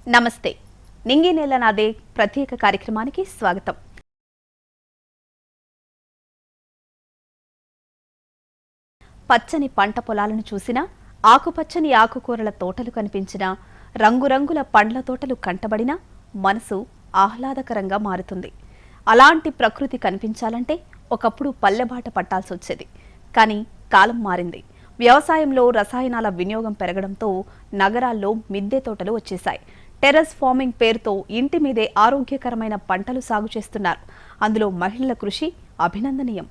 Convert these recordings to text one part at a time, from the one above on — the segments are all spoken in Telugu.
నమస్తే. నింగి నేల నాదే ప్రత్యేక కార్యక్రమానికి స్వాగతం. పచ్చని పంట పొలాలను చూసినా, ఆకుపచ్చని ఆకుకూరల తోటలు కనిపించినా, రంగురంగుల పండ్ల తోటలు కంటబడినా మనసు ఆహ్లాదకరంగా మారుతుంది. అలాంటి ప్రకృతి కనిపించాలంటే ఒకప్పుడు పల్లెబాట పట్టాల్సొచ్చేది. కానీ కాలం మారింది. వ్యవసాయంలో రసాయనాల వినియోగం పెరగడంతో నగరాల్లో మిద్దె తోటలు వచ్చేశాయి. టెర్రస్ ఫార్మింగ్ పేరుతో ఇంటి మీదే ఆరోగ్యకరమైన పంటలు సాగు చేస్తున్నారు. అందులో మహిళల కృషి అభినందనీయం.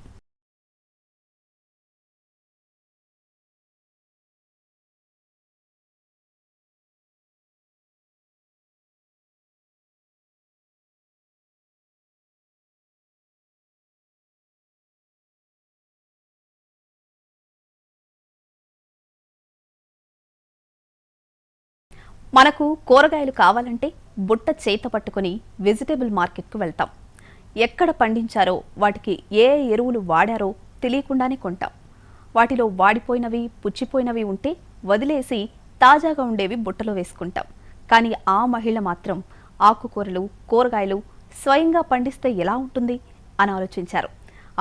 మనకు కూరగాయలు కావాలంటే బుట్ట చేత పట్టుకుని వెజిటేబుల్ మార్కెట్కు వెళ్తాం. ఎక్కడ పండించారో, వాటికి ఏ ఎరువులు వాడారో తెలియకుండానే కొంటాం. వాటిలో వాడిపోయినవి, పుచ్చిపోయినవి ఉంటే వదిలేసి తాజాగా ఉండేవి బుట్టలో వేసుకుంటాం. కానీ ఆ మహిళ మాత్రం ఆకుకూరలు, కూరగాయలు స్వయంగా పండిస్తే ఎలా ఉంటుంది అని ఆలోచించారు.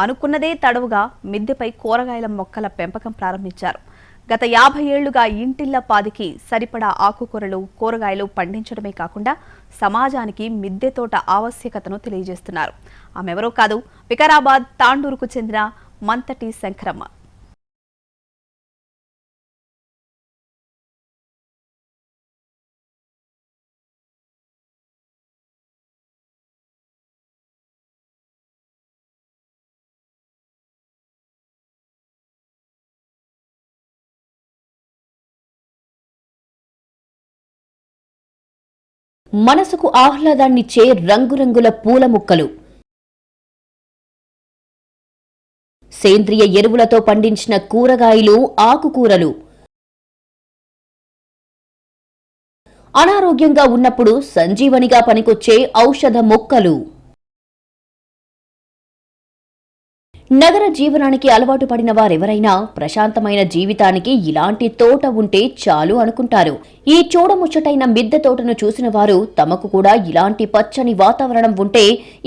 అనుకున్నదే తడవుగా మిద్దెపై కూరగాయల మొక్కల పెంపకం ప్రారంభించారు. గత 50 ఏళ్లుగా ఇంటిళ్ల పాదికి సరిపడా ఆకుకూరలు, కూరగాయలు పండించడమే కాకుండా సమాజానికి మిద్దె తోట ఆవశ్యకతను తెలియజేస్తున్నారు. ఆమెవరో కాదు, వికారాబాద్ తాండూరుకు చెందిన మంతటి శంకరమ్మ. మనసుకు ఆహ్లాదాన్నిచ్చే రంగురంగుల పూల ముక్కలు, సేంద్రియ ఎరువులతో పండించిన కూరగాయలు, ఆకుకూరలు, అనారోగ్యంగా ఉన్నప్పుడు సంజీవనిగా పనికొచ్చే ఔషధ మొక్కలు. నగర జీవనానికి అలవాటు పడిన వారెవరైనా ప్రశాంతమైన జీవితానికి ఇలాంటి తోట ఉంటే చాలు అనుకుంటారు. ఈ చూడముచ్చటైన మిద్దె తోటను చూసిన వారు తమకు కూడా ఇలాంటి పచ్చని వాతావరణం ఉంటే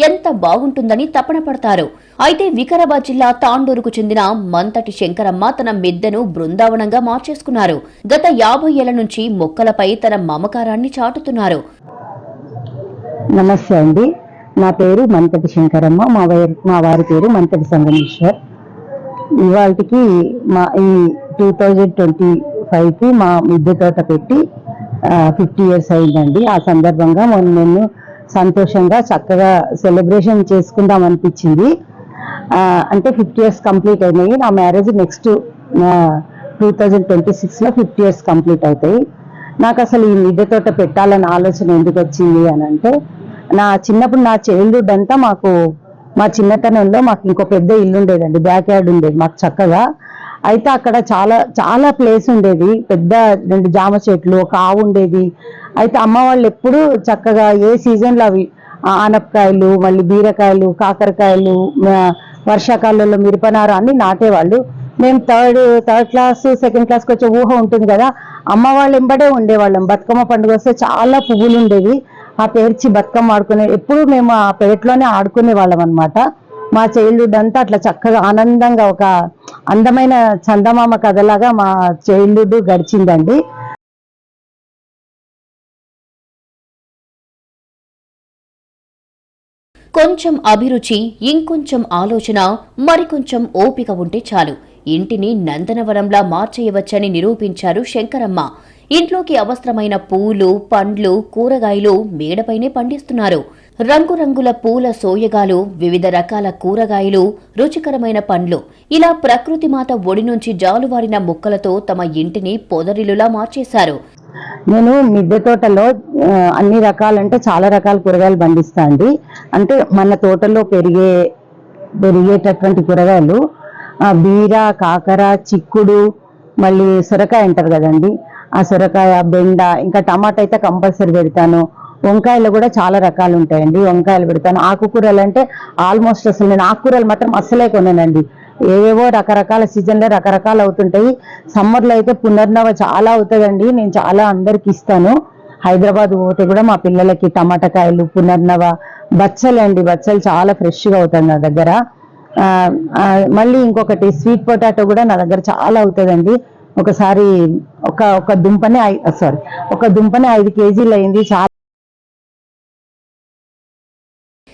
ఎంత బాగుంటుందని తపన పడతారు. అయితే వికారాబాద్ జిల్లా తాండూరుకు చెందిన మంతటి శంకరమ్మ తన మిద్దెను బృందావనంగా మార్చేసుకున్నారు. గత 50 ఏళ్ల నుంచి మొక్కలపై తన మమకారాన్ని చాటుతున్నారు. నమస్తే అండి, నా పేరు మంతటి శంకరమ్మ, మా వారి పేరు మంతటి సంగమేశ్వర్. ఇవాళకి ఈ 2025కి మా మిద్దె తోట పెట్టి 50 ఇయర్స్ అయిందండి. ఆ సందర్భంగా నేను సంతోషంగా చక్కగా సెలబ్రేషన్ చేసుకుందాం అనిపించింది. అంటే 50 ఇయర్స్ కంప్లీట్ అయినాయి. నా మ్యారేజ్ నెక్స్ట్ 2026లో 50 ఇయర్స్ కంప్లీట్ అవుతాయి. నాకు అసలు ఈ మిద్దె తోట పెట్టాలన్న ఆలోచన ఎందుకు వచ్చింది అని అంటే, నా చిన్నప్పుడు నా చైల్డ్హుడ్ అంతా మా చిన్నతనంలో మాకు ఇంకో పెద్ద ఇల్లు ఉండేదండి, బ్యాక్ యార్డ్ ఉండేది మాకు చక్కగా. అయితే అక్కడ చాలా చాలా ప్లేస్ ఉండేది, పెద్ద 2 జామ చెట్లు, ఒక ఆవు ఉండేది. అయితే అమ్మ వాళ్ళు ఎప్పుడు చక్కగా ఏ సీజన్లో అవి ఆనపకాయలు, మళ్ళీ బీరకాయలు, కాకరకాయలు, వర్షాకాలంలో మిరపనారు అన్ని నాటేవాళ్ళు. మేము థర్డ్ క్లాస్, సెకండ్ క్లాస్కి వచ్చే ఊహ ఉంటుంది కదా, అమ్మ వాళ్ళు ఎంబడే ఉండేవాళ్ళం. బతుకమ్మ పండుగ వస్తే చాలా పువ్వులు ఉండేవి, ఆ పేర్చి బతుకమ్మ ఆడుకునే, ఎప్పుడు మేము ఆ పేటలోనే ఆడుకునే వాళ్ళం అనమాట. మా చైల్డ్హుడ్ అంతా అట్లా చక్కగా ఆనందంగా ఒక అందమైన చందమామ కథలాగా మా చైల్డ్హుడ్ గడిచిందండి. కొంచెం అభిరుచి, ఇంకొంచెం ఆలోచన, మరికొంచెం ఓపిక ఉంటే చాలు ఇంటిని నందనవనంలా మార్చేయవచ్చని నిరూపించారు శంకరమ్మ. ఇంట్లోకి అవసరమైన పూలు, పండ్లు, కూరగాయలు మేడపైనే పండిస్తున్నారు. రంగురంగుల పూల సోయగాలు, వివిధ రకాల కూరగాయలు, రుచికరమైన పండ్లు, ఇలా ప్రకృతి మాత ఒడి నుంచి జాలువారిన మొక్కలతో తమ ఇంటిని పొదరిల్లులా మార్చేశారు. నేను మిద్దె తోటలో అన్ని రకాలంటే చాలా రకాల కూరగాయలు పండిస్తా అండి. అంటే మన తోటలో పెరిగేటటువంటి కూరగాయలు బీర, కాకర, చిక్కుడు, మళ్ళీ సొరకాయ అంటారు కదండి, ఆ సొరకాయ, బెండ, ఇంకా టమాటా అయితే కంపల్సరీ పెడతాను. వంకాయలు కూడా చాలా రకాలు ఉంటాయండి, వంకాయలు పెడతాను. ఆకుకూరలు అంటే ఆల్మోస్ట్ అసలు నేను ఆకుకూరలు మాత్రం అస్సలే కొన్నానండి. ఏవేవో రకరకాల సీజన్లో రకరకాలు అవుతుంటాయి. సమ్మర్లో అయితే పునర్నవ చాలా అవుతుందండి, నేను చాలా అందరికి ఇస్తాను. హైదరాబాద్ పోతే కూడా మా పిల్లలకి టమాటకాయలు, పునర్నవ, బచ్చలు అండి, బచ్చలు చాలా ఫ్రెష్గా అవుతుంది నా దగ్గర. మళ్ళీ ఇంకొకటి స్వీట్ పొటాటో కూడా నా దగ్గర చాలా అవుతుందండి. ఒకసారి ఒక దుంపనే ఒక దుంపనే 5 కేజీలు అయింది. చాలా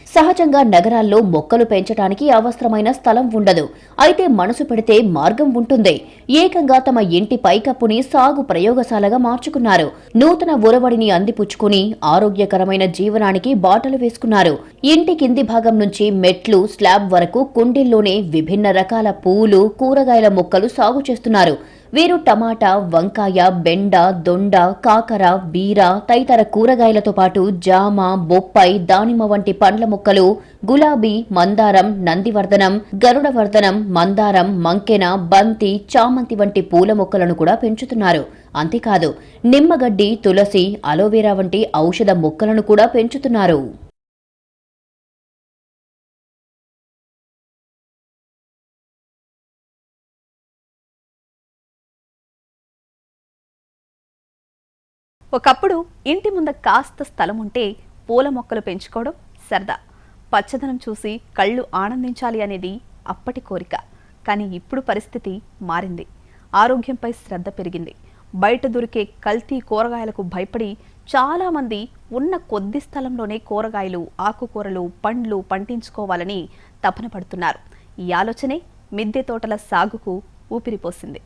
సహజంగా నగరాల్లో మొక్కలు పెంచడానికి అవసరమైన స్థలం ఉండదు. అయితే మనసు పెడితే మార్గం ఉంటుంది. ఏకంగా తమ ఇంటి పైకప్పుని సాగు ప్రయోగశాలగా మార్చుకున్నారు. నూతన ఒరవడిని అందిపుచ్చుకుని ఆరోగ్యకరమైన జీవనానికి బాటలు వేసుకున్నారు. ఇంటి కింది భాగం నుంచి మెట్లు, స్లాబ్ వరకు కుండీల్లోనే విభిన్న రకాల పూలు, కూరగాయల మొక్కలు సాగు చేస్తున్నారు. వీరు టమాటా, వంకాయ, బెండ, దొండ, కాకర, బీర తదితర కూరగాయలతో పాటు జామ, బొప్పాయి, దానిమ్మ వంటి పండ్ల మొక్కలు, గులాబీ, మందారం, నందివర్ధనం, గరుడవర్ధనం, మందారం, మంకెన, బంతి, చామంతి వంటి పూల మొక్కలను కూడా పెంచుతున్నారు. అంతేకాదు నిమ్మగడ్డి, తులసి, అలోవెరా వంటి ఔషధ మొక్కలను కూడా పెంచుతున్నారు. ఒకప్పుడు ఇంటి ముంద కాస్త స్థలం ఉంటే పూల మొక్కలు పెంచుకోవడం సరదా. పచ్చదనం చూసి కళ్ళు ఆనందించాలి అనేది అప్పటి కోరిక. కానీ ఇప్పుడు పరిస్థితి మారింది. ఆరోగ్యంపై శ్రద్ధ పెరిగింది. బయట దొరికే కల్తీ కూరగాయలకు భయపడి చాలామంది ఉన్న కొద్ది స్థలంలోనే కూరగాయలు, ఆకుకూరలు, పండ్లు పండించుకోవాలని తపన పడుతున్నారు. ఈ ఆలోచనే మిద్దె తోటల సాగుకు ఊపిరిపోసింది.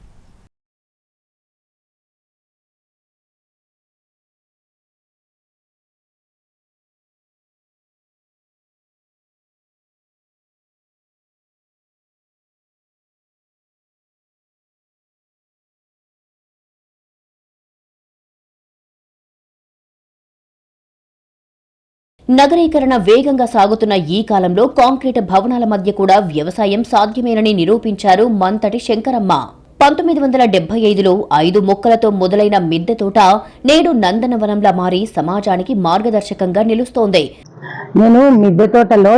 నగరీకరణ వేగంగా సాగుతున్న ఈ కాలంలో కాంక్రీట్ భవనాల మధ్య కూడా వ్యవసాయం సాధ్యమేనని నిరూపించారు మంతటి శంకరమ్మ. 1975లో 5 మొక్కలతో మొదలైన మిద్దె తోట నేడు నందనవనంలా మారి సమాజానికి మార్గదర్శకంగా నిలుస్తోంది. నేను మిద్దె తోటలో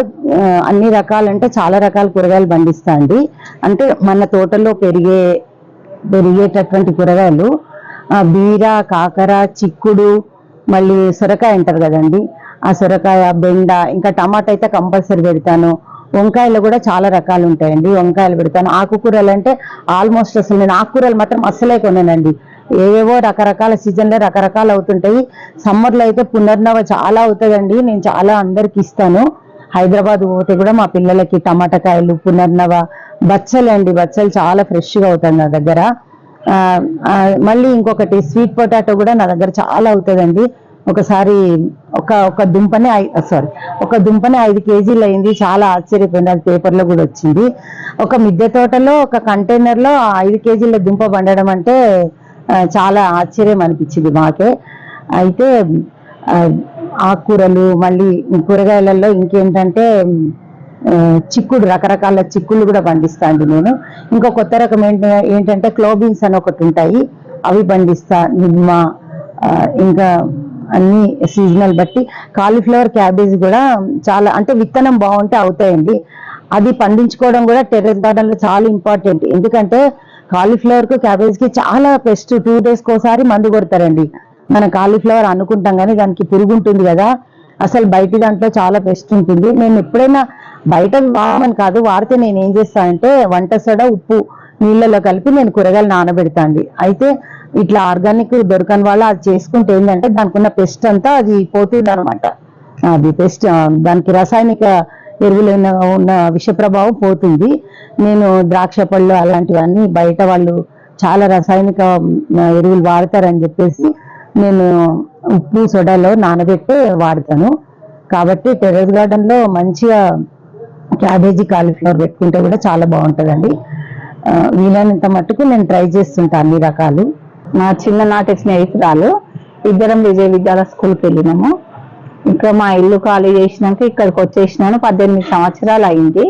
అన్ని రకాలంటే చాలా రకాల కూరగాయలు పండిస్తా అండి. అంటే మన తోటలో పెరిగేటటువంటి కూరగాయలు బీర, కాకర, చిక్కుడు, మళ్ళీ సొరకాయ అంటారు కదండి, ఆ సొరకాయ, బెండ, ఇంకా టమాటా అయితే కంపల్సరీ పెడతాను. వంకాయలు కూడా చాలా రకాలు ఉంటాయండి, వంకాయలు పెడతాను. ఆకుకూరలు అంటే ఆల్మోస్ట్ అసలు నేను ఆకుకూరలు మాత్రం అస్సలే కొన్నానండి. ఏవేవో రకరకాల సీజన్లో రకరకాలు అవుతుంటాయి. సమ్మర్లో అయితే పునర్నవ చాలా అవుతుందండి, నేను చాలా అందరికి ఇస్తాను. హైదరాబాద్ పోతే కూడా మా పిల్లలకి టమాటకాయలు, పునర్నవ, బచ్చలు అండి, బచ్చలు చాలా ఫ్రెష్గా అవుతుంది నా దగ్గర. మళ్ళీ ఇంకొకటి స్వీట్ పొటాటో కూడా నా దగ్గర చాలా అవుతుందండి. ఒకసారి ఒక దుంపనే 5 కేజీలు అయింది. చాలా ఆశ్చర్యపోయింది, అది పేపర్లో కూడా వచ్చింది. ఒక మిద్దె తోటలో ఒక కంటైనర్లో 5 కేజీల దుంప పండడం అంటే చాలా ఆశ్చర్యం అనిపించింది మాకే. అయితే ఆకుకూరలు, మళ్ళీ కూరగాయలలో ఇంకేంటంటే చిక్కుడు, రకరకాల చిక్కుళ్ళు కూడా పండిస్తా అండి నేను. ఇంకో కొత్త రకం ఏంటంటే క్లోబీన్స్ అని ఒకటి ఉంటాయి, అవి పండిస్తా. నిమ్మ, ఇంకా అన్ని సీజనల్ బట్టి. కాలీఫ్లవర్, క్యాబేజ్ కూడా చాలా, అంటే విత్తనం బాగుంటే అవుతాయండి. అది పండించుకోవడం కూడా టెర్రస్ గార్డెన్ లో చాలా ఇంపార్టెంట్. ఎందుకంటే కాలీఫ్లవర్ కు, క్యాబేజ్ కి చాలా పెస్ట్ 2 డేస్కి ఒకసారి మందు కొడతారండి. మన కాలీఫ్లవర్ అనుకుంటాం కానీ దానికి పురుగు ఉంటుంది కదా, అసలు బయట దాంట్లో చాలా పెస్ట్ ఉంటుంది. నేను ఎప్పుడైనా బయట వాడమని కాదు, వాడితే నేను ఏం చేస్తానంటే వంట సోడా, ఉప్పు నీళ్ళలో కలిపి నేను కూరగాయలు నానబెడతా అండి. అయితే ఇట్లా ఆర్గానిక్ దొరకని వాళ్ళు అది చేసుకుంటే ఏంటంటే దానికి ఉన్న పెస్ట్ అంతా అది పోతుంది అనమాట. అది పెస్ట్, దానికి రసాయనిక ఎరువులు ఉన్న విష ప్రభావం పోతుంది. నేను ద్రాక్ష పళ్ళు అలాంటివన్నీ బయట వాళ్ళు చాలా రసాయనిక ఎరువులు వాడతారని చెప్పేసి నేను ఉప్పు సోడాలో నానబెట్టి వాడతాను. కాబట్టి టెర్రస్ గార్డెన్ లో మంచిగా క్యాబేజీ, కాలీఫ్లవర్ పెట్టుకుంటే కూడా చాలా బాగుంటుందండి. వీలైనంత మట్టుకు నేను ట్రై చేస్తుంటాను అన్ని రకాలు. నా చిన్ననాటి స్నేహితురాలు, ఇద్దరం విజయ విద్యాలయ స్కూల్కి వెళ్ళినాము. ఇంకా మా ఇల్లు ఖాళీ చేసినాక ఇక్కడికి వచ్చేసినాను. 18 సంవత్సరాలు అయింది.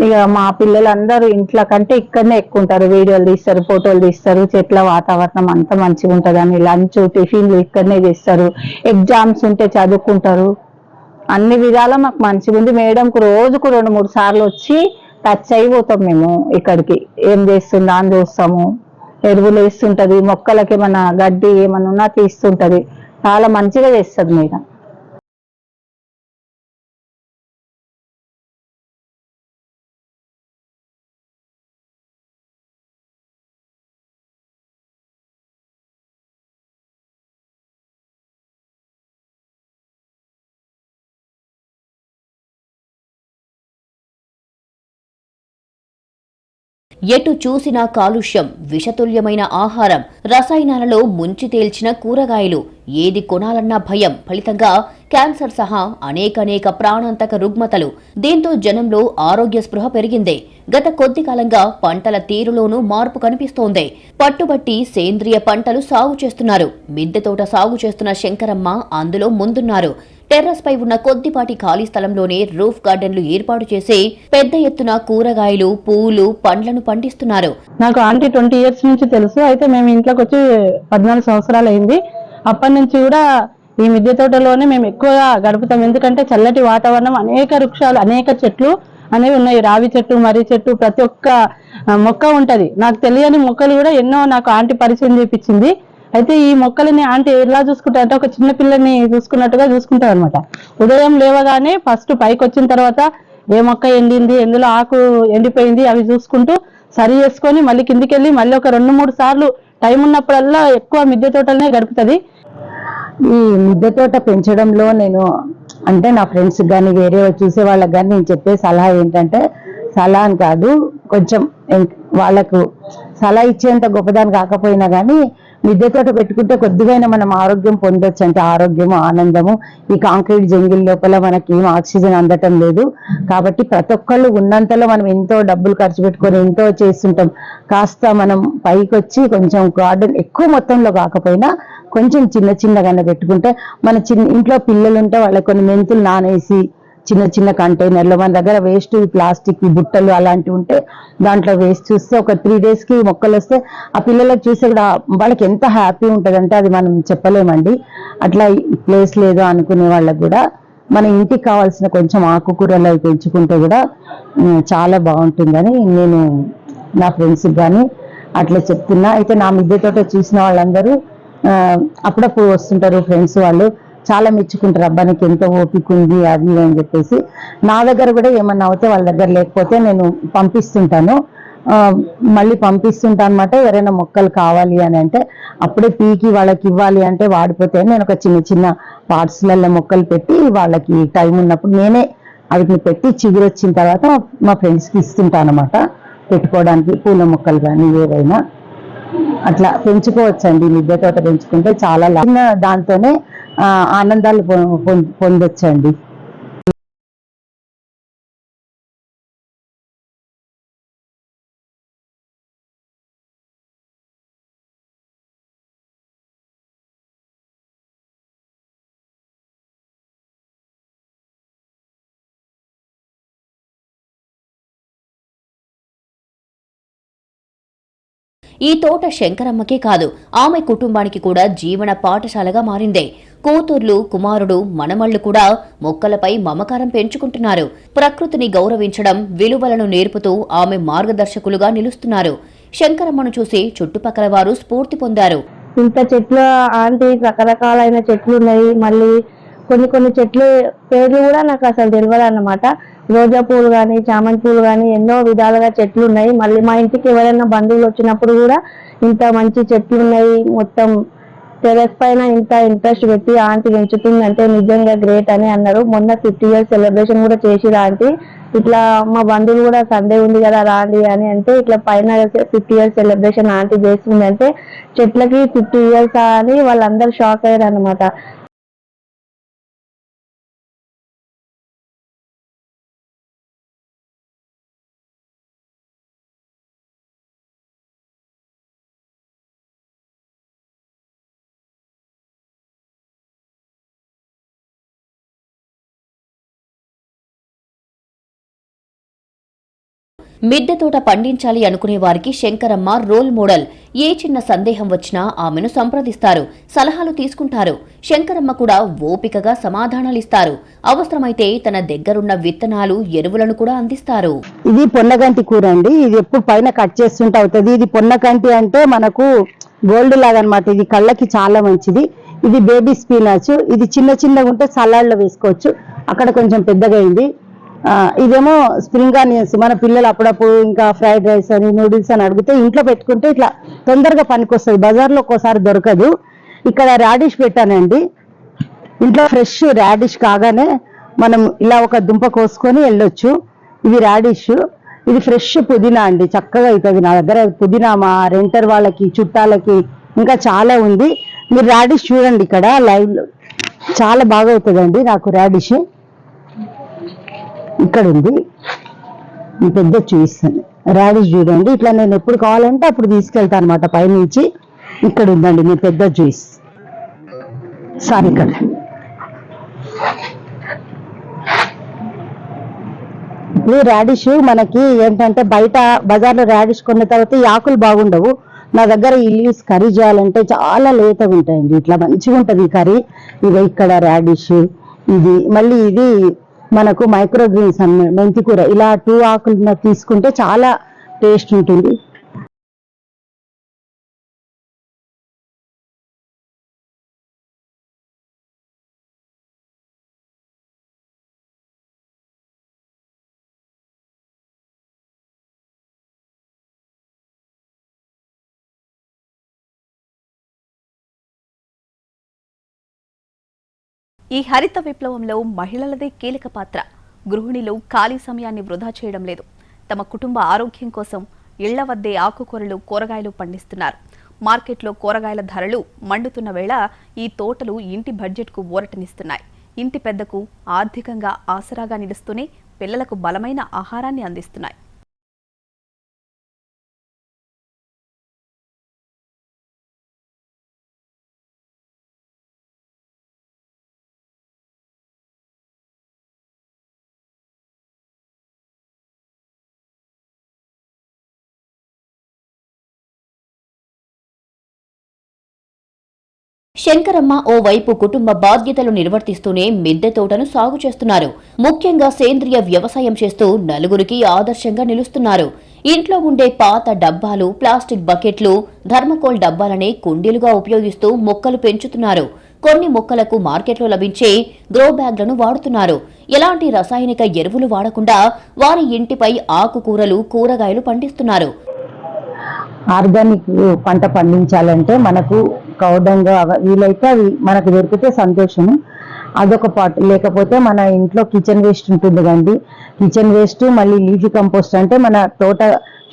ఇక మా పిల్లలందరూ ఇంట్లో కంటే ఇక్కడనే ఎక్కువ ఉంటారు. వీడియోలు తీస్తారు, ఫోటోలు తీస్తారు. చెట్ల వాతావరణం అంతా మంచిగా ఉంటుందని లంచ్, టిఫిన్లు ఇక్కడనే చేస్తారు. ఎగ్జామ్స్ ఉంటే చదువుకుంటారు. అన్ని విధాలా మాకు మంచిగా ఉంది. మేడంకు రోజుకు 2-3 సార్లు వచ్చి టచ్ అయిపోతాం మేము. ఇక్కడికి ఏం చేస్తుందా అని చూస్తాము. ఎరువులు వేస్తుంటది, మొక్కలకి ఏమన్నా గడ్డి ఏమన్నా ఉన్నా తీస్తుంటది. చాలా మంచిగా చేస్తుంది మేడం. ఎటు చూసినా కాలుష్యం, విషతుల్యమైన ఆహారం, రసాయనాలలో ముంచి తేల్చిన కూరగాయలు, ఏది కొనాలన్నా భయం. ఫలితంగా క్యాన్సర్ సహా అనేక ప్రాణాంతక రుగ్మతలు. దీంతో జనంలో ఆరోగ్య స్పృహ పెరిగింది. గత కొద్ది కాలంగా పంటల తీరులోనూ మార్పు కనిపిస్తోంది. పట్టుబట్టి సేంద్రియ పంటలు సాగు చేస్తున్నారు. మిద్దె తోట సాగు చేస్తున్న శంకరమ్మ అందులో ముందున్నారు. టెర్రస్ పై ఉన్న కొద్దిపాటి ఖాళీ స్థలంలోనే రూఫ్ గార్డెన్లు ఏర్పాటు చేసి పెద్ద ఎత్తున కూరగాయలు, పూలు, పండ్లను పండిస్తున్నారు. నాకు ఆంటీ 20 years నుంచి తెలుసు. అయితే మేము ఇంట్లోకి వచ్చి 14 సంవత్సరాలు అయింది. అప్పటి నుంచి కూడా ఈ మిద్దె తోటలోనే మేము ఎక్కువగా గడుపుతాం. ఎందుకంటే చల్లటి వాతావరణం, అనేక వృక్షాలు, అనేక చెట్లు అనేవి ఉన్నాయి. రావి చెట్టు, మర్రి చెట్టు, ప్రతి ఒక్క మొక్క ఉంటది. నాకు తెలియని మొక్కలు కూడా ఎన్నో నాకు ఆంటీ పరిచయం చేపించింది. అయితే ఈ మొక్కలని ఆంటీ ఎలా చూసుకుంటారంటే ఒక చిన్న పిల్లని చూసుకున్నట్టుగా చూసుకుంటారు అనమాట. ఉదయం లేవగానే ఫస్ట్ పైకి వచ్చిన తర్వాత ఏ మొక్క ఎండింది, ఎందులో ఆకు ఎండిపోయింది అవి చూసుకుంటూ సరి చేసుకొని మళ్ళీ కిందికి వెళ్ళి మళ్ళీ ఒక 2-3 సార్లు టైం ఉన్నప్పుడల్లా ఎక్కువ మిద్దె తోటలనే గడుపుతుంది. ఈ మిద్దె తోట పెంచడంలో నేను అంటే నా ఫ్రెండ్స్ కానీ వేరే చూసే వాళ్ళకి కానీ నేను చెప్పే సలహా ఏంటంటే, సలహా అని కాదు, కొంచెం వాళ్ళకు సలహా ఇచ్చేంత గొప్పదాన్ని కాకపోయినా కానీ మిద్దె తోట పెట్టుకుంటే కొద్దిగా మనం ఆరోగ్యం పొందొచ్చు. అంటే ఆరోగ్యము, ఆనందము. ఈ కాంక్రీట్ జంగిల్ లోపల మనకి ఏం ఆక్సిజన్ అందటం లేదు కాబట్టి ప్రతి ఒక్కళ్ళు ఉన్నంతలో మనం ఎంతో డబ్బులు ఖర్చు పెట్టుకొని ఎంతో చేస్తుంటాం. కాస్త మనం పైకి వచ్చి కొంచెం గార్డెన్ ఎక్కువ మొత్తంలో కాకపోయినా కొంచెం చిన్నగానే పెట్టుకుంటే, మన ఇంట్లో పిల్లలు ఉంటే వాళ్ళకి కొన్ని మెంతులు నానేసి చిన్న కంటైనర్లో, మన దగ్గర వేస్ట్ ప్లాస్టిక్ బుట్టలు అలాంటివి ఉంటే దాంట్లో వేస్ట్ చూస్తే ఒక 3 days కి మొక్కలు వస్తే ఆ పిల్లలకు చూస్తే కూడా వాళ్ళకి ఎంత హ్యాపీ ఉంటుందంటే అది మనం చెప్పలేమండి. అట్లా ప్లేస్ లేదు అనుకునే వాళ్ళకు కూడా మన ఇంటికి కావాల్సిన కొంచెం ఆకుకూరలు అవి పెంచుకుంటే కూడా చాలా బాగుంటుందని నేను నా ఫ్రెండ్స్కి కానీ అట్లా చెప్తున్నా. అయితే నా మిద్దె తోట చూసిన వాళ్ళందరూ అప్పుడప్పుడు వస్తుంటారు ఫ్రెండ్స్, వాళ్ళు చాలా మెచ్చుకుంటారు. అబ్బానికి ఎంతో ఓపిక ఉంది అది అని చెప్పేసి. నా దగ్గర కూడా ఏమన్నా అవుతే వాళ్ళ దగ్గర లేకపోతే నేను పంపిస్తుంటాను, మళ్ళీ పంపిస్తుంటాను అనమాట. ఎవరైనా మొక్కలు కావాలి అని అంటే అప్పుడే పీకి వాళ్ళకి ఇవ్వాలి అంటే వాడిపోతే నేను ఒక చిన్న పార్ట్స్లలో మొక్కలు పెట్టి వాళ్ళకి టైం ఉన్నప్పుడు నేనే వాటిని పెట్టి చిగురు వచ్చిన తర్వాత మా ఫ్రెండ్స్కి ఇస్తుంటాను అనమాట, పెట్టుకోవడానికి పూల మొక్కలు కానీ ఏవైనా. అట్లా పెంచుకోవచ్చండి. మిద్దె తోట పెంచుకుంటే చాలా దాంతోనే ఆనందాలు పొందొచ్చండి. ఈ తోట శంకరమ్మకే కాదు, ఆమె కుటుంబానికి కూడా జీవన పాఠశాలగా మారిందే. కూతుర్లు, కుమారుడు, మనమళ్లు కూడా మొక్కలపై మమకారం పెంచుకుంటున్నారు. ప్రకృతిని గౌరవించడం, విలువలను నేర్పుతూ ఆమె మార్గదర్శకులుగా నిలుస్తున్నారు. శంకరమ్మను చూసి చుట్టుపక్కల వారు స్ఫూర్తి పొందారు. ఇంత చెట్లు ఆంటీ, రకరకాలైన చెట్లు ఉన్నాయి. మళ్ళీ కొన్ని చెట్లు పేర్లు కూడా నాకు అసలు తెలియదు అన్నమాట. రోజా పూలు కానీ, చామంతి పూలు కానీ ఎన్నో విధాలుగా చెట్లు ఉన్నాయి. మళ్ళీ మా ఇంటికి ఎవరైనా బంధువులు వచ్చినప్పుడు కూడా ఇంత మంచి చెట్లు ఉన్నాయి. మొత్తం టెరెస్ పైన ఇంత ఇంట్రెస్ట్ పెట్టి ఆంటీ పెంచుతుంది అంటే నిజంగా గ్రేట్ అని అన్నారు. మొన్న 50 years సెలబ్రేషన్ కూడా చేసిరు ఆంటీ. ఇట్లా మా బంధువులు కూడా సండే ఉంది కదా రాండి అని అంటే ఇట్లా పైన 50 years సెలబ్రేషన్ ఆంటీ చేస్తుంది అంటే చెట్లకి 50 years అని వాళ్ళందరూ షాక్ అయ్యారు అనమాట. మిద్దె తోట పండించాలి అనుకునే వారికి శంకరమ్మ రోల్ మోడల్. ఏ చిన్న సందేహం వచ్చినా ఆమెను సంప్రదిస్తారు, సలహాలు తీసుకుంటారు. శంకరమ్మ కూడా ఓపికగా సమాధానాలిస్తారు. అవసరమైతే తన దగ్గరున్న విత్తనాలు, ఎరువులను కూడా అందిస్తారు. ఇది పొన్నగంటి కూర అండి. ఇది ఎప్పుడు పైన కట్ చేస్తుంటే అవుతుంది. ఇది పొన్నగంటి అంటే మనకు గోల్డ్ లాగా అనమాట. ఇది కళ్ళకి చాలా మంచిది. ఇది బేబీ స్పినాచ్, ఇది చిన్న చిన్నగా ఉంటే సలాడ్లో వేసుకోవచ్చు, అక్కడ కొంచెం పెద్దగా అయింది. ఇదేమో స్ప్రింగ్ ఆనియన్స్, మన పిల్లలు అప్పుడప్పుడు ఇంకా ఫ్రైడ్ రైస్ అని నూడిల్స్ అని అడిగితే ఇంట్లో పెట్టుకుంటే ఇట్లా తొందరగా పనికొస్తుంది, బజార్లో ఒక్కోసారి దొరకదు. ఇక్కడ రాడిష్ పెట్టానండి, ఇంట్లో ఫ్రెష్ రాడిష్ కాగానే మనం ఇలా ఒక దుంప కోసుకొని వెళ్ళొచ్చు. ఇది రాడిష్, ఇది ఫ్రెష్ పుదీనా అండి, చక్కగా అవుతుంది. నా దగ్గర పుదీనా మా రెంటర్ వాళ్ళకి చుట్టాలకి ఇంకా చాలా ఉంది. మీరు రాడిష్ చూడండి, ఇక్కడ లైవ్ చాలా బాగా అవుతుందండి. నాకు రాడిష్ ఇక్కడ ఉంది, పెద్ద చూపిస్తాను. రాడిష్ చూడండి, ఇట్లా నేను ఎప్పుడు కావాలంటే అప్పుడు తీసుకెళ్తాను అనమాట పైనుంచి. ఇక్కడ ఉందండి మీ పెద్ద జ్యూస్, సారీ ఇక్కడ. ఇప్పుడు రాడిష్ మనకి ఏంటంటే బయట బజార్లో రాడిష్ కొన్న తర్వాత ఈ ఆకులు బాగుండవు. నా దగ్గర ఈ లీవ్స్ కర్రీ చేయాలంటే చాలా లేతగా ఉంటాయండి, ఇట్లా మంచిగా ఉంటుంది ఈ కర్రీ. ఇవి ఇక్కడ రాడిష్, ఇది మళ్ళీ ఇది మనకు మైక్రో గ్రీన్స్ అన్న మెంతి కూర, ఇలా 2 ఆకులు తీసుకుంటే చాలా టేస్ట్ ఉంటుంది. ఈ హరిత విప్లవంలో మహిళలదే కీలక పాత్ర. గృహిణులు ఖాళీ సమయాన్ని వృధా చేయడం లేదు. తమ కుటుంబ ఆరోగ్యం కోసం ఇళ్ల వద్దే ఆకుకూరలు, కూరగాయలు పండిస్తున్నారు. మార్కెట్లో కూరగాయల ధరలు మండుతున్న వేళ ఈ తోటలు ఇంటి బడ్జెట్కు ఊరటనిస్తున్నాయి. ఇంటి పెద్దకు ఆర్థికంగా ఆసరాగా నిలుస్తూనే పిల్లలకు బలమైన ఆహారాన్ని అందిస్తున్నాయి. శంకరమ్మ ఓ వైపు కుటుంబ బాధ్యతలు నిర్వర్తిస్తూనే మిద్దె తోటను సాగు చేస్తున్నారు. ముఖ్యంగా సేంద్రియ వ్యవసాయం చేస్తూ నలుగురికి ఆదర్శంగా నిలుస్తున్నారు. ఇంట్లో ఉండే పాత డబ్బాలు, ప్లాస్టిక్ బకెట్లు, థర్మకోల్ డబ్బాలనే కుండీలుగా ఉపయోగిస్తూ మొక్కలు పెంచుతున్నారు. కొన్ని మొక్కలకు మార్కెట్లో లభించే గ్రో బ్యాగ్లను వాడుతున్నారు. ఎలాంటి రసాయనిక ఎరువులు వాడకుండా వారి ఇంటిపై ఆకుకూరలు, కూరగాయలు పండిస్తున్నారు. ఆర్గానిక్ పంట పండించాలంటే మనకు కౌడంగా వీలైతే అవి మనకు దొరికితే సంతోషము, అదొక పార్ట్. లేకపోతే మన ఇంట్లో కిచెన్ వేస్ట్ ఉంటుంది కండి, కిచెన్ వేస్ట్ మళ్ళీ లీఫీ కంపోస్ట్ అంటే మన తోట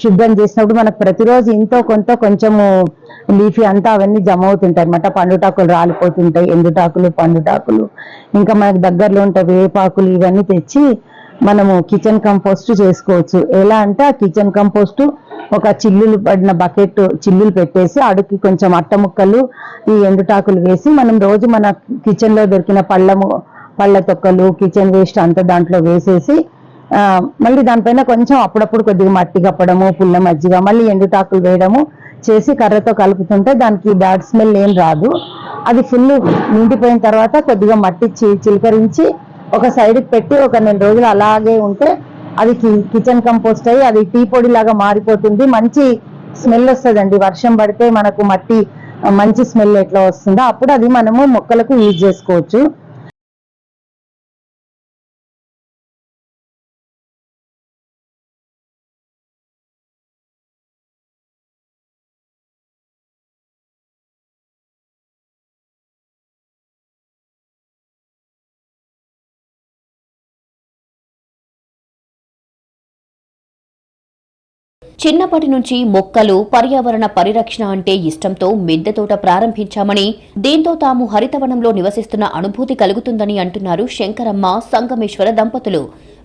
శుభ్రం చేసినప్పుడు మనకు ప్రతిరోజు ఇంతో కొంచెము లీఫీ అంతా అవన్నీ జమ అవుతుంటాయి అనమాట. పండుటాకులు రాలిపోతుంటాయి, ఎండుటాకులు, పండుటాకులు, ఇంకా మనకు దగ్గరలో ఉంటాయి వేపాకులు, ఇవన్నీ తెచ్చి మనము కిచెన్ కంపోస్ట్ చేసుకోవచ్చు. ఎలా అంటే ఆ కిచెన్ కంపోస్ట్ ఒక చిల్లులు పడిన బకెట్ చిల్లులు పెట్టేసి అడుక్కి కొంచెం అట్ట ముక్కలు, ఈ ఎండుటాకులు వేసి మనం రోజు మన కిచెన్ లో దొరికిన పళ్ళ తొక్కలు, కిచెన్ వేస్ట్ అంతా దాంట్లో వేసేసి మళ్ళీ దానిపైన కొంచెం అప్పుడప్పుడు కొద్దిగా మట్టి కప్పడము, పుల్ల మజ్జిగ, మళ్ళీ ఎండుటాకులు వేయడము చేసి కర్రతో కలుపుతుంటే దానికి బ్యాడ్ స్మెల్ ఏం రాదు. అది ఫుల్ నిండిపోయిన తర్వాత కొద్దిగా మట్టి చిలకరించి ఒక సైడ్కి పెట్టి ఒక 4 రోజులు అలాగే ఉంటే అది కిచెన్ కంపోస్ట్ అయ్యి అది టీ పొడి లాగా మారిపోతుంది. మంచి స్మెల్ వస్తుందండి. వర్షం పడితే మనకు మట్టి మంచి స్మెల్ ఎట్లా వస్తుందో అప్పుడు అది మనము మొక్కలకు యూజ్ చేసుకోవచ్చు. చిన్నప్పటి నుంచి మొక్కలు, పర్యావరణ పరిరక్షణ అంటే ఇష్టంతో మిద్దె తోట ప్రారంభించామని, దీంతో తాము హరితవనంలో నివసిస్తున్న అనుభూతి కలుగుతుందని అంటున్నారు శంకరమ్మ, సంగమేశ్వర దంపతులు.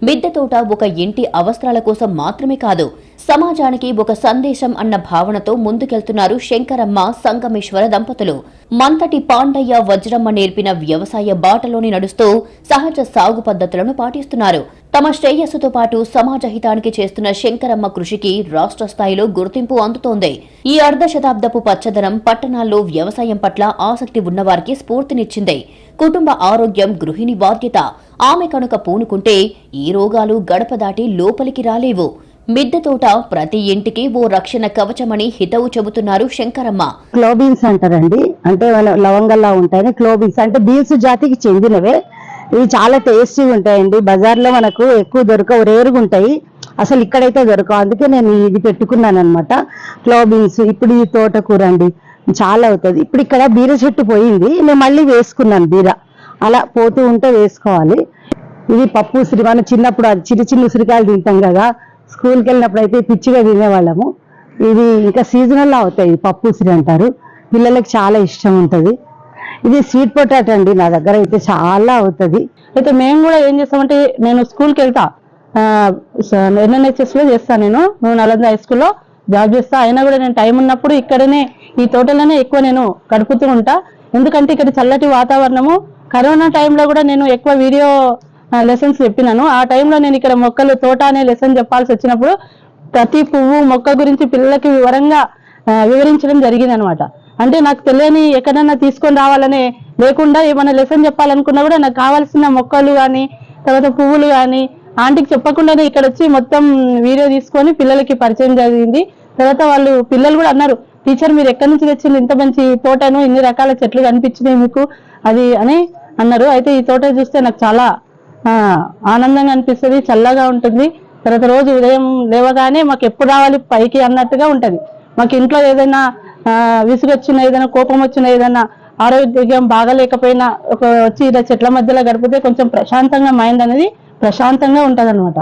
మిద్దె తోట ఒక ఇంటి అవసరాల కోసం మాత్రమే కాదు, సమాజానికి ఒక సందేశం అన్న భావనతో ముందుకెళ్తున్నారు శంకరమ్మ, సంగమేశ్వర దంపతులు. మంతటి పాండయ్య, వజ్రమ్మ నేర్పిన వ్యవసాయ బాటలోని నడుస్తూ సహజ సాగు పద్ధతులను పాటిస్తున్నారు. తమ శ్రేయస్సుతో పాటు సమాజ హితానికి చేస్తున్న శంకరమ్మ కృషికి రాష్ట్ర స్థాయిలో గుర్తింపు అందుతోంది. ఈ అర్ధశతాబ్దపు పచ్చదనం పట్టణాల్లో వ్యవసాయం పట్ల ఆసక్తి ఉన్నవారికి స్ఫూర్తినిచ్చింది. కుటుంబ ఆరోగ్యం గృహిణి బాధ్యత. ఆమె కనుక పూనుకుంటే ఈ రోగాలు గడప దాటి లోపలికి రాలేవు. మిద్దె తోట ప్రతి ఇంటికి ఓ రక్షణ కవచమని హితవు చెబుతున్నారు శంకరమ్మ. క్లోబీన్స్ అంటారండి, అంటే లవంగల్లా ఉంటాయని. క్లోబీన్స్ అంటే బీన్స్ జాతికి చెందినవే. ఇవి చాలా టేస్టీగా ఉంటాయండి. బజార్లో మనకు ఎక్కువ దొరకవు, రేరుగా ఉంటాయి. అసలు ఇక్కడైతే దొరకవు. అందుకే నేను ఇది పెట్టుకున్నాను అనమాట, క్లోబీన్స్. ఇప్పుడు ఈ తోటకూర అండి చాలా అవుతుంది. ఇప్పుడు ఇక్కడ బీర చెట్టు పోయింది, నేను మళ్ళీ వేసుకున్నాను బీర. అలా పోతూ ఉంటే వేసుకోవాలి. ఇది పప్పు ఉసిరి. మనం చిన్నప్పుడు అది చిన్న చిన్న ఉసిరికాయలు తింటాం కదా, స్కూల్కి వెళ్ళినప్పుడు అయితే పిచ్చిగా తినేవాళ్ళము. ఇది ఇంకా సీజనల్లో అవుతాయి, పప్పు ఉసిరి అంటారు. పిల్లలకి చాలా ఇష్టం ఉంటుంది. ఇది స్వీట్ పొటాటో అండి, నా దగ్గర అయితే చాలా అవుతుంది. అయితే మేము కూడా ఏం చేస్తామంటే, నేను స్కూల్కి వెళ్తా, NNHS లో చేస్తాను. నేను నలంద హై స్కూల్లో జాబ్ చేస్తా. అయినా కూడా నేను టైం ఉన్నప్పుడు ఇక్కడనే ఈ తోటలోనే ఎక్కువ నేను గడుపుతూ ఉంటా. ఎందుకంటే ఇక్కడ చల్లటి వాతావరణము. కరోనా టైంలో కూడా నేను ఎక్కువ వీడియో లెసన్స్ చెప్పినాను. ఆ టైంలో నేను ఇక్కడ మొక్కలు తోట అనే లెసన్ చెప్పాల్సి వచ్చినప్పుడు ప్రతి పువ్వు మొక్క గురించి పిల్లలకి వివరంగా వివరించడం జరిగింది అనమాట. అంటే నాకు తెలియని ఎక్కడన్నా తీసుకొని రావాలనే లేకుండా ఏమైనా లెసన్ చెప్పాలనుకున్నా కూడా నాకు కావాల్సిన మొక్కలు కానీ తర్వాత పువ్వులు కానీ ఆంటీకి చెప్పకుండానే ఇక్కడ వచ్చి మొత్తం వీడియో తీసుకొని పిల్లలకి పరిచయం జరిగింది. తర్వాత వాళ్ళు పిల్లలు కూడా అన్నారు, టీచర్ మీరు ఎక్కడి నుంచి తెచ్చింది ఇంత మంచి తోటను, ఇన్ని రకాల చెట్లు కనిపించినాయి మీకు అది అని అన్నారు. అయితే ఈ తోట చూస్తే నాకు చాలా ఆనందంగా అనిపిస్తుంది, చల్లగా ఉంటుంది. తర్వాత రోజు ఉదయం లేవగానే మాకు ఎప్పుడు రావాలి పైకి అన్నట్టుగా ఉంటది. మాకు ఇంట్లో ఏదైనా విసుగు వచ్చిన, ఏదైనా కోపం వచ్చిన, ఏదైనా ఆరోగ్యం బాగాలేకపోయినా వచ్చి ఇలా చెట్ల మధ్యలో గడిపితే కొంచెం ప్రశాంతంగా మైండ్ అనేది ప్రశాంతంగా ఉంటది అనమాట.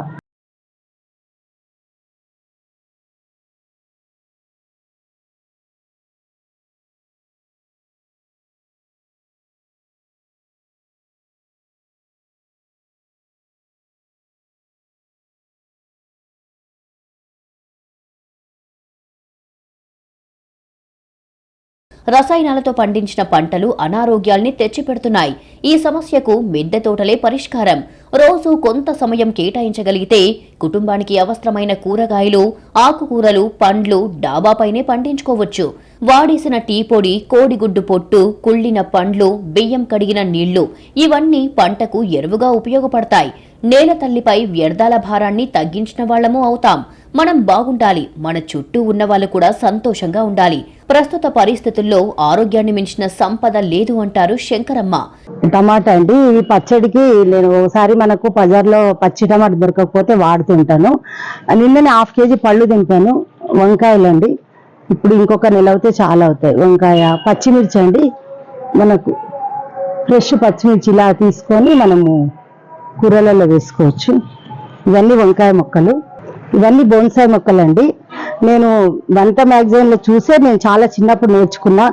రసాయనాలతో పండించిన పంటలు అనారోగ్యాల్ని తెచ్చిపెడుతున్నాయి. ఈ సమస్యకు మిద్దె తోటలే పరిష్కారం. రోజు కొంత సమయం కేటాయించగలిగితే కుటుంబానికి అవసరమైన కూరగాయలు, ఆకుకూరలు, పండ్లు డాబాపైనే పండించుకోవచ్చు. వాడేసిన టీ పొడి, కోడిగుడ్డు పొట్టు, కుళ్ళిన పండ్లు, బియ్యం కడిగిన నీళ్లు ఇవన్నీ పంటకు ఎరువుగా ఉపయోగపడతాయి. నేల తల్లిపై వ్యర్థాల భారాన్ని తగ్గించిన వాళ్లము అవుతాం. మనం బాగుండాలి, మన చుట్టూ ఉన్న వాళ్ళు కూడా సంతోషంగా ఉండాలి. ప్రస్తుత పరిస్థితుల్లో ఆరోగ్యాన్ని మించిన సంపద లేదు అంటారు శంకరమ్మ. టమాటా అండి, ఈ పచ్చడికి నేను ఒకసారి మనకు బజార్లో పచ్చి టమాటా దొరకకపోతే వాడుతుంటాను. నిన్ననే 1/2 kg పళ్ళు దింపాను. వంకాయలు అండి, ఇప్పుడు ఇంకొక నెల అవుతే చాలా అవుతాయి. వంకాయ, పచ్చిమిర్చి అండి, మనకు ఫ్రెష్ పచ్చిమిర్చి ఇలా తీసుకొని మనము కూరలలో వేసుకోవచ్చు. ఇవన్నీ వంకాయ మొక్కలు, ఇవన్నీ బోన్సాయి మొక్కలు అండి. నేను వంట మ్యాగజైన్లో చూసే నేను చాలా చిన్నప్పుడు నేర్చుకున్నా.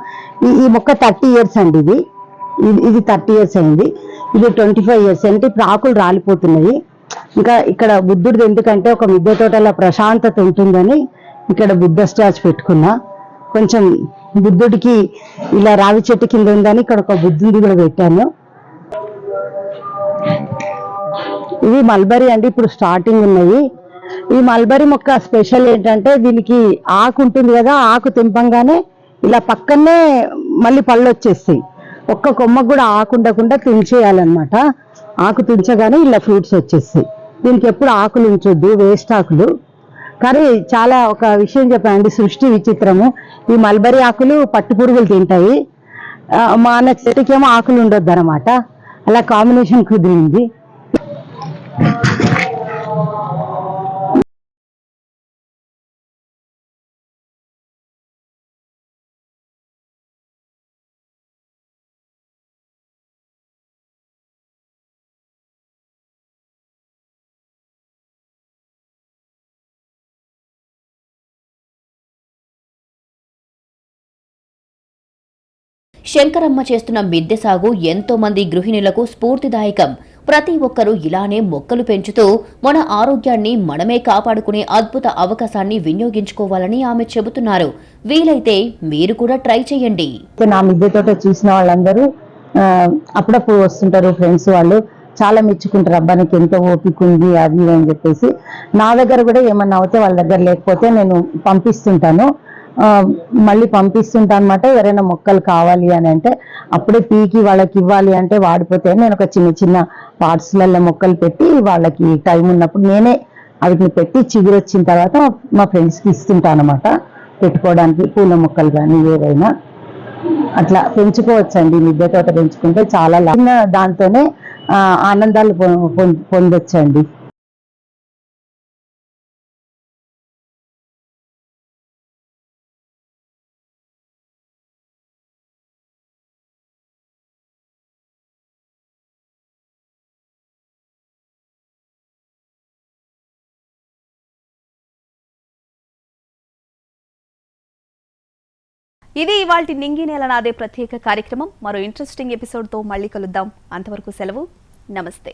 ఈ మొక్క 30 years అండి. ఇది 30 years అయింది. ఇది 25 years అంటే ఇప్పుడు ఆకులు రాలిపోతున్నాయి. ఇంకా ఇక్కడ బుద్ధుడిది ఎందుకంటే ఒక మిద్దె తోటలో ప్రశాంతత ఉంటుందని ఇక్కడ బుద్ధ స్టాచ్యూ పెట్టుకున్నా. కొంచెం బుద్ధుడికి ఇలా రావి చెట్టు కింద ఉందని ఇక్కడ ఒక బుద్ధుడిని కూడా పెట్టాను. ఇవి మల్బరీ అండి, ఇప్పుడు స్టార్టింగ్ ఉన్నాయి. ఈ మల్బరీ మొక్క స్పెషల్ ఏంటంటే దీనికి ఆకు ఉంటుంది కదా, ఆకు తెంపంగానే ఇలా పక్కనే మళ్ళీ పళ్ళు వచ్చేస్తాయి. ఒక్క కొమ్మకు కూడా ఆకు ఉండకుండా తుంచేయాలన్నమాట. ఆకు తుంచగానే ఇలా ఫ్రూట్స్ వచ్చేస్తాయి. దీనికి ఎప్పుడు ఆకులు ఉంచొద్దు, వేస్ట్ ఆకులు. కానీ చాలా ఒక విషయం చెప్పానండి, సృష్టి విచిత్రము. ఈ మల్బరీ ఆకులు పట్టు పురుగులు తింటాయి, మన చెట్టుకేమో ఆకులు ఉండొద్దు అనమాట. అలా కాంబినేషన్ కుదిరింది. శంకరమ్మ చేస్తున్న మిద్దె సాగు ఎంతో మంది గృహిణులకు స్ఫూర్తిదాయకం. ప్రతి ఒక్కరూ ఇలానే మొక్కలు పెంచుతూ మన ఆరోగ్యాన్ని మనమే కాపాడుకునే అద్భుత అవకాశాన్ని వినియోగించుకోవాలని ఆమె చెబుతున్నారు. వీలైతే మీరు కూడా ట్రై చేయండి. నా మిద్దె తోట చూసిన వాళ్ళందరూ అప్పుడప్పుడు వస్తుంటారు, ఫ్రెండ్స్ వాళ్ళు చాలా మెచ్చుకుంటారు. అబ్బానికి ఎంతో ఓపిక ఉంది అది అని చెప్పేసి. నా దగ్గర కూడా ఏమన్నా అవుతే వాళ్ళ దగ్గర లేకపోతే నేను పంపిస్తుంటాను, మళ్ళీ పంపిస్తుంటా అనమాట. ఎవరైనా మొక్కలు కావాలి అని అంటే అప్పుడే పీకి వాళ్ళకి ఇవ్వాలి అంటే వాడిపోతే నేను ఒక చిన్న చిన్న పార్ట్స్లలో మొక్కలు పెట్టి వాళ్ళకి టైం ఉన్నప్పుడు నేనే వాటిని పెట్టి చిగురు వచ్చిన తర్వాత మా ఫ్రెండ్స్కి ఇస్తుంటాను అనమాట, పెట్టుకోవడానికి పూల మొక్కలు కానీ ఏవైనా అట్లా పెంచుకోవచ్చండి. మిద్దె తోట పెంచుకుంటే చాలా చిన్న దాంతోనే ఆనందాలు పొందొచ్చండి. ఇది ఇవాల్టి నింగి నేల నాదే ప్రత్యేక కార్యక్రమం. మరో ఇంట్రెస్టింగ్ ఎపిసోడ్తో మళ్ళీ కలుద్దాం. అంతవరకు సెలవు. నమస్తే.